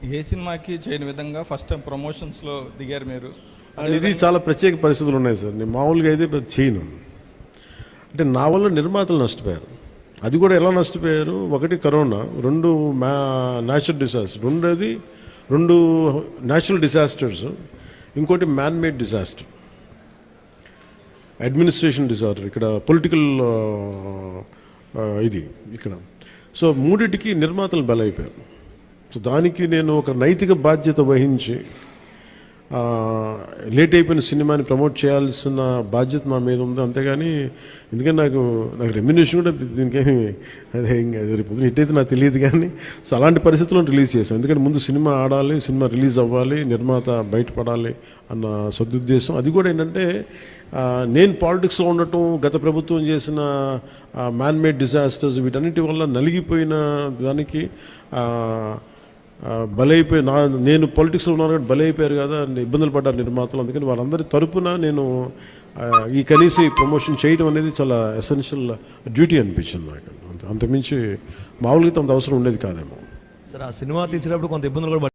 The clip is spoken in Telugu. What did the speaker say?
ఏ సినిమాకి చేయని విధంగా ఫస్ట్ టైం ప్రమోషన్స్లో దిగారు మీరు. ఇది చాలా ప్రత్యేక పరిస్థితులు ఉన్నాయి సార్. నేను మామూలుగా అయితే పెద్ద చేయను. అంటే నా వల్ల నిర్మాతలు నష్టపోయారు. అది కూడా ఎలా నష్టపోయారు? ఒకటి కరోనా, రెండు న్యాచురల్ డిజాస్టర్, రెండు న్యాచురల్ డిజాస్టర్స్, ఇంకోటి man made disaster, administration disaster, ఇక్కడ పొలిటికల్ ఇది ఇక్కడ. సో మూడింటికి నిర్మాతలు బలైపోయారు. సో దానికి నేను ఒక నైతిక బాధ్యత వహించి లేట్ అయిపోయిన సినిమాని ప్రమోట్ చేయాల్సిన బాధ్యత నా మీద ఉంది. అంతేగాని ఎందుకంటే నాకు రెమ్యునేషన్ కూడా దీనికేమి అదే రేపు హిట్ అయితే నాకు తెలియదు. కానీ సో అలాంటి పరిస్థితుల్లో రిలీజ్ చేశాను. ఎందుకంటే ముందు సినిమా ఆడాలి, సినిమా రిలీజ్ అవ్వాలి, నిర్మాత బయటపడాలి అన్న సదుద్దేశం. అది కూడా ఏంటంటే నేను పాలిటిక్స్లో ఉండటం, గత ప్రభుత్వం చేసిన మ్యాన్ మేడ్ డిజాస్టర్స్, వీటన్నిటి వల్ల నలిగిపోయిన దానికి బలైపోయి నేను పొలిటిక్స్లో ఉన్నాను కాబట్టి బలైపోయారు కదా, ఇబ్బందులు పడ్డారు నిర్మాతలు. అందుకని వాళ్ళందరి తరపున నేను ఈ కనీసం ప్రమోషన్ చేయడం అనేది చాలా ఎసెన్షియల్ డ్యూటీ అనిపించింది నాకు. అంతమించి మామూలుగా అంత అవసరం ఉండేది కాదేమో. సార్, ఆ సినిమా తీసినప్పుడు కొంత ఇబ్బందులు కూడా